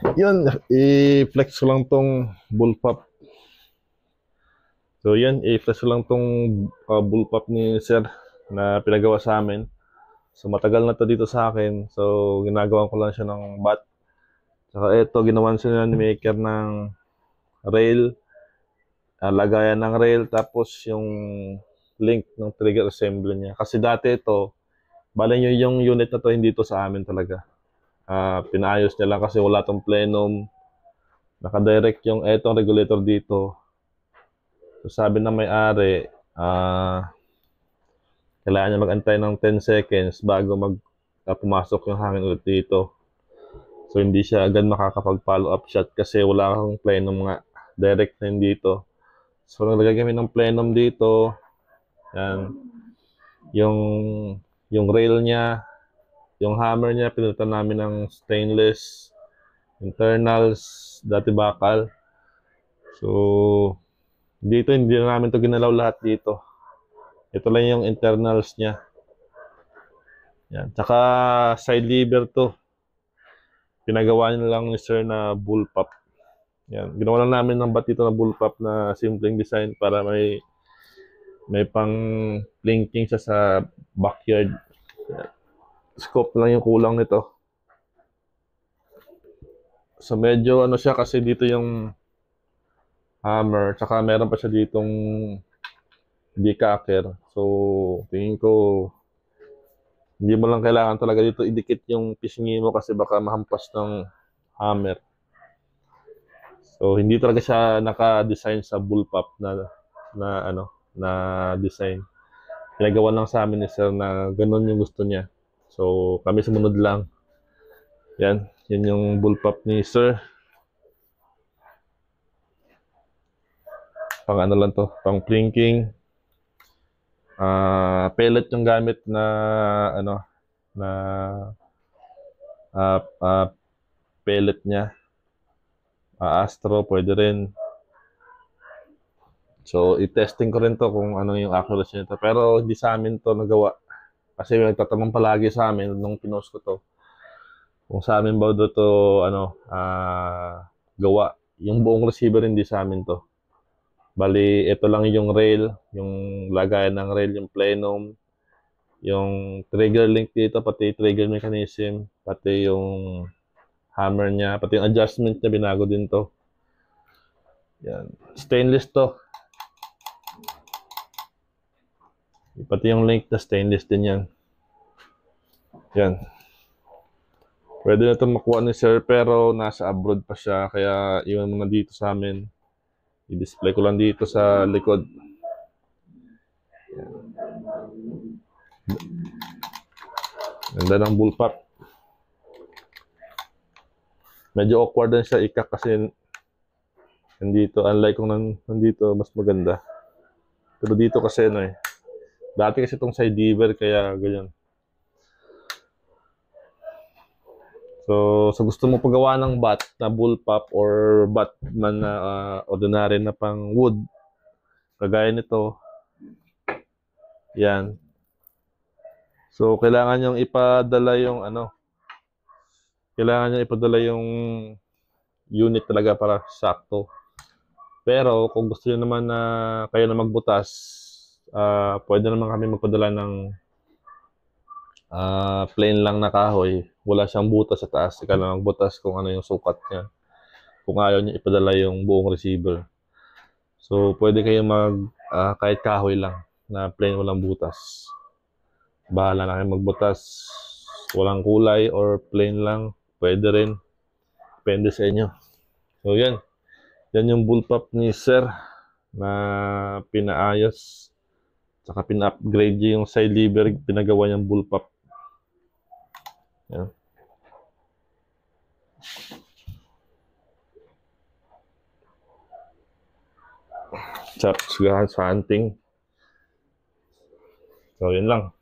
Yun, i-flex ko lang tong bullpup. So yan, i-flex ko lang tong bullpup ni Sir na pinagawa sa amin. So matagal na to dito sa akin. So ginagawa ko lang siya ng bat. Saka ito, ginawan siya ni maker ng rail, lagayan ng rail, tapos yung link ng trigger assembly niya. Kasi dati ito, bala nyo yung unit na to, hindi to sa amin talaga. Pinaayos niya lang kasi wala tong plenum. Nakadirect yung etong regulator dito. So sabi ng may-ari, kailangan niya mag-antay ng 10 seconds bago pumasok yung hangin ulit dito. So hindi siya agad makakapag-follow up shot kasi wala akong plenum nga. Direct na yun dito. So naglagay kami ng plenum dito. Yan. Yung, yung rail niya, yung hammer niya, pinalitan namin ng stainless. Internals, dati bakal. So, dito hindi na namin to ginalaw lahat dito. Ito lang yung internals niya. Yan. Tsaka side lever to. Pinagawa niya lang ni Sir na bullpup. Yan. Ginawa lang namin ng bat dito na bullpup na simpleng design para may pang linking siya sa backyard. Yan. Scope lang yung kulang nito. So medyo ano siya kasi dito yung hammer, tsaka meron pa siya ditong decacker. So tingin ko hindi mo lang kailangan talaga dito idikit yung pisngi mo kasi baka mahampas ng hammer. So hindi talaga siya naka-design sa bullpup na design. Pinagawa lang sa amin ni Sir na ganun yung gusto niya. So kami sumunod lang. Yan yung bullpup ni Sir. Pang ano lang to, pang plinking. Pellet yung gamit na ano na uh, uh, pellet niya. Astro pwede rin. So i-testing ko rin to kung ano yung accuracy nito. Pero hindi sa amin to nagawa. Kasi may nagtatanong palagi sa amin nung pinost ko to. Kung sa amin ba to gawa. Yung buong receiver hindi sa amin to. Bali, ito lang yung rail, yung lagayan ng rail, yung plenum, yung trigger link dito, pati trigger mechanism, pati yung hammer niya, pati yung adjustment niya, binago din to. Yan. Stainless to. Pati yung link na stainless din yan. Yan. Pwede na ito makuha ni Sir pero nasa abroad pa siya, kaya iwan mo na dito sa amin. I-display ko lang dito sa likod. Ganda ng bullpup. Medyo awkward din siya ikak kasi nandito. Unlike kung nandito, mas maganda. Pero dito kasi dati kasi itong side lever kaya ganyan. So, sa gusto mo paggawa ng bat na bullpup or bat man na ordinary na pang wood, kagaya nito, yan. So, kailangan yung ipadala yung kailangan yung ipadala yung unit talaga para sakto. Pero kung gusto niyo naman na kayo na magbutas, pwede naman kami magpadala ng plain lang na kahoy. Wala siyang butas sa taas. Ika lang magbutas kung ano yung sukat niya. Kung ayaw niya ipadala yung buong receiver. So, pwede kayo kahit kahoy lang na plain walang butas. Bahala na kayo magbutas. Walang kulay or plain lang. Pwede rin. Depende sa inyo. So, yan. Yan yung bullpup ni Sir na pinaayos. Saka pina-upgrade yung side lever. Pinagawa niyang bullpup. Yan. Sa hunting. So, yun lang.